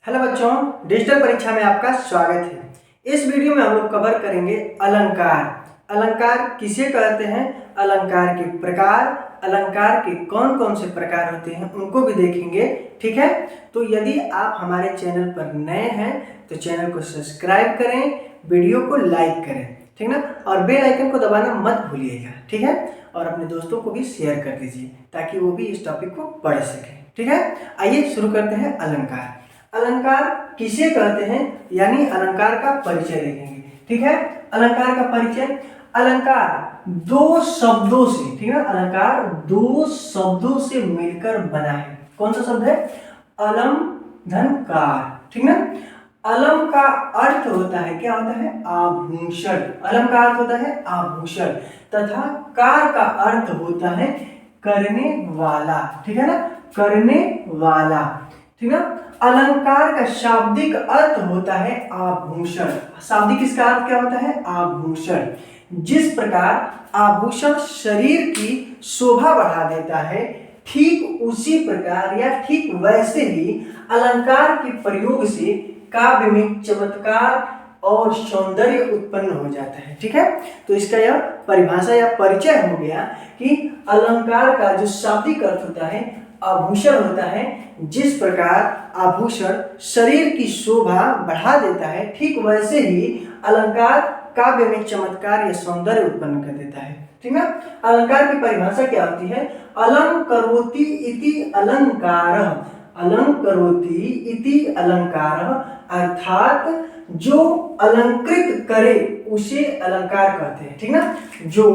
Hello बच्चों, digital परीक्षा में आपका स्वागत है। इस वीडियो में हम लोग कवर करेंगे अलंकार। अलंकार किसे कहते हैं, अलंकार के प्रकार, अलंकार के कौन कौन से प्रकार होते हैं उनको भी देखेंगे। ठीक है, तो यदि आप हमारे चैनल पर नए हैं तो चैनल को सब्सक्राइब करें, वीडियो को लाइक करें, ठीक ना, और बेल आइकन को दबाना मत भूलिएगा। ठीक है, और अपने दोस्तों को भी शेयर कर दीजिए ताकि वो भी इस टॉपिक को पढ़ सकें। ठीक है, आइए शुरू करते हैं। अलंकार अलंकार किसे कहते हैं, यानी अलंकार का परिचय देखेंगे। ठीक है, अलंकार का परिचय, अलंकार दो शब्दों से, ठीक है, अलंकार दो शब्दों से मिलकर बना है। कौन सा शब्द है? अलम धन कार। ठीक ना, अलम का अर्थ होता है, क्या होता है? आभूषण। अलम का अर्थ होता है आभूषण, तथा कार का अर्थ होता है करने वाला। ठीक है ना, करने वाला। ठीक ना, अलंकार का शाब्दिक अर्थ होता है आभूषण। शाब्दिक इसका अर्थ क्या होता है? आभूषण। जिस प्रकार आभूषण शरीर की शोभा बढ़ा देता है, ठीक उसी प्रकार या ठीक वैसे ही अलंकार के प्रयोग से काव्य में चमत्कार और सौंदर्य उत्पन्न हो जाता है। ठीक है, तो इसका यह परिभाषा या परिचय हो गया कि अलंकार का जो शाब्दिक अर्थ होता है आभूषण होता है। जिस प्रकार आभूषण शरीर की शोभा बढ़ा देता है, ठीक वैसे ही अलंकार काव्य में चमत्कार या सौंदर्य उत्पन्न कर देता है। ठीक ना, अलंकार की परिभाषा क्या होती है? अलंकरोति इति अलंकारः। अलंकरोति इति अलंकारः, अर्थात जो अलंकृत करे उसे अलंकार कहते हैं। ठीक ना, जो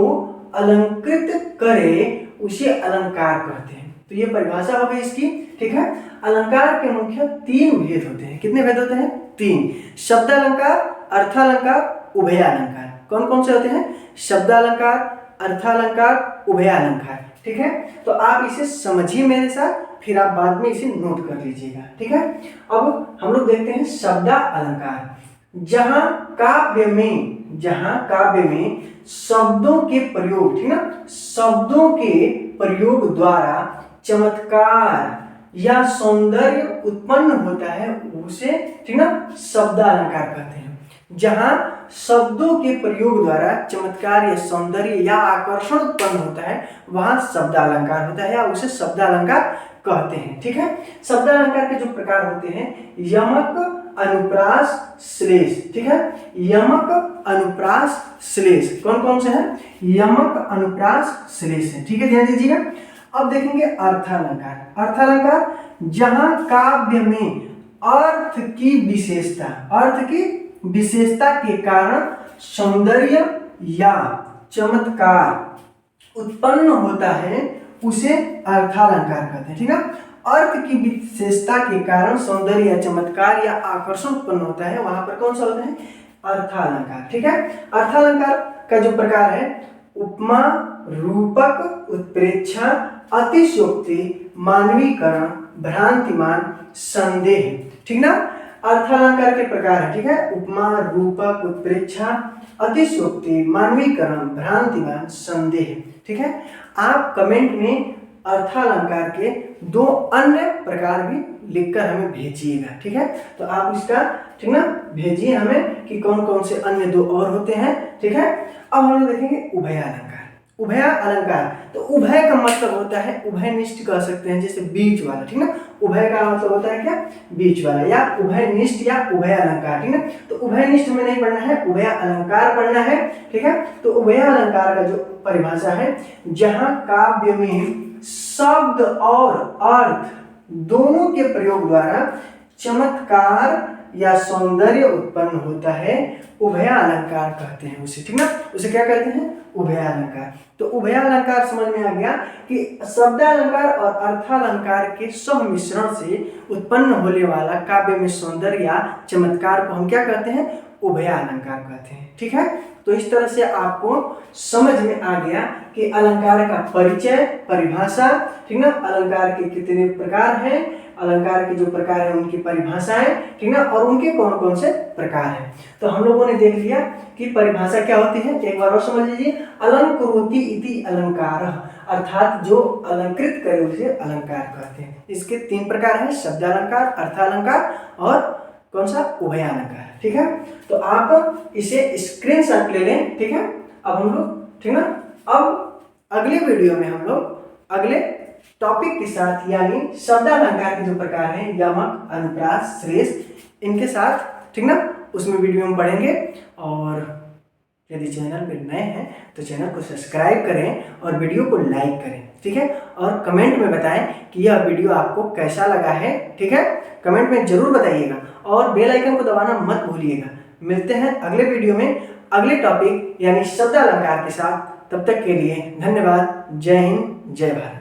अलंकृत करे उसे अलंकार कहते हैं। तो ये परिभाषा हो गई इसकी। ठीक है, अलंकार के मुख्य तीन भेद होते हैं। कितने भेद होते हैं? तीन। शब्दालंकार, अर्थालंकार, उभयालंकार। कौन कौन से होते हैं? शब्दालंकार, अर्थालंकार, उभयालंकार। ठीक है, तो आप इसे समझिए मेरे साथ, फिर आप बाद में इसे नोट कर लीजिएगा। ठीक है, अब हम लोग देखते हैं शब्दालंकार। जहां काव्य में शब्दों के प्रयोग, ठीक ना, शब्दों के प्रयोग द्वारा चमत्कार या सौंदर्य उत्पन्न होता है, उसे, ठीक ना, शब्दालंकार कहते हैं। जहां शब्दों के प्रयोग द्वारा चमत्कार या सौंदर्य या आकर्षण उत्पन्न होता है, वहां शब्दालंकार होता है या उसे शब्दालंकार कहते हैं। ठीक है, शब्दालंकार के जो प्रकार होते हैं, यमक, अनुप्रास, श्लेष। ठीक है, यमक, अनुप्रास, श्लेष। कौन कौन से हैं? यमक, अनुप्रास, श्लेष है। ठीक है, ध्यान दीजिएगा। अब देखेंगे अर्थालंकार। अर्थालंकार जहां काव्य में अर्थ की विशेषता के कारण सौंदर्य या चमत्कार उत्पन्न होता है, उसे अर्थालंकार कहते हैं। ठीक है, अर्थ की विशेषता के कारण सौंदर्य या चमत्कार या आकर्षण उत्पन्न होता है, वहां पर कौन सा होता है? अर्थालंकार। ठीक है, अर्थालंकार का जो प्रकार है, उपमा, रूपक, उत्प्रेक्षा, अतिशयोक्ति, मानवीकरण, भ्रांतिमान, संदेह। ठीक ना, अर्थालंकार के प्रकार है। ठीक है, उपमा, रूपक, उत्प्रेक्षा, अतिशयोक्ति, मानवीकरण, भ्रांतिमान, संदेह। ठीक है, आप कमेंट में अर्थालंकार के दो अन्य प्रकार भी लिखकर हमें भेजिएगा। ठीक है, तो आप इसका, ठीक ना, भेजिए हमें कि कौन कौन से अन्य दो और होते हैं। ठीक है, अब हम लोग देखेंगे उभयालंकार। उभय अलंकार, तो उभय का मतलब होता है उभयनिष्ठ कह सकते हैं, जैसे बीच वाला। ठीक ना, उभय का मतलब होता है क्या? बीच वाला, या उभयनिष्ठ या उभय अलंकार। ठीक ना, तो उभयनिष्ठ हमें नहीं पढ़ना है, उभय अलंकार पढ़ना है। ठीक है, तो उभय अलंकार का जो परिभाषा है, जहां काव्य में शब्द और अर्थ दोनों के प्रयोग द्वारा चमत्कार या सौंदर्य उत्पन्न होता है, उभयालंकार कहते हैं उसे। ठीक ना, उसे क्या कहते हैं? उभयालंकार। तो उभयालंकार समझ में आ गया कि शब्दालंकार और अर्थालंकार के सम्मिश्रण से उत्पन्न होने वाला काव्य में सौंदर्य या चमत्कार को हम क्या कहते हैं? उभयालंकार कहते हैं। ठीक है, तो इस तरह से आपको समझ में आ गया कि अलंकार का परिचय, परिभाषा, ठीक ना, अलंकार के कितने प्रकार हैं, अलंकार के जो प्रकार हैं उनकी परिभाषाएं, ठीक ना, और उनके कौन कौन से प्रकार हैं। तो हम लोगों ने देख लिया कि परिभाषा क्या होती है। एक बार और समझ लीजिए, अलंकरोति इति अलंकारः। अर्थात जो अलंकृत करे उसे अलंकार कहते हैं। इसके 3 प्रकार हैं, शब्दालंकार, अर्थालंकार और कौन सा, उभयालंकार। ठीक है, तो आप इसे स्क्रीनशॉट ले लें। ठीक है, अब हम लोग, ठीक ना, अब अगले वीडियो में हम लोग अगले टॉपिक के साथ यानी शब्दालंकार के जो प्रकार हैं, यमक, अनुप्रास, श्रेष्ठ, इनके साथ, ठीक ना, उसमें वीडियो में पढ़ेंगे। और यदि चैनल में नए हैं तो चैनल को सब्सक्राइब करें और वीडियो को लाइक करें। ठीक है, और कमेंट में बताएं कि यह वीडियो आपको कैसा लगा है। ठीक है, कमेंट में जरूर बताइएगा और बेल आइकन को दबाना मत भूलिएगा। मिलते हैं अगले वीडियो में अगले टॉपिक यानी शब्दालंकार के साथ। तब तक के लिए धन्यवाद। जय हिंद, जय भारत।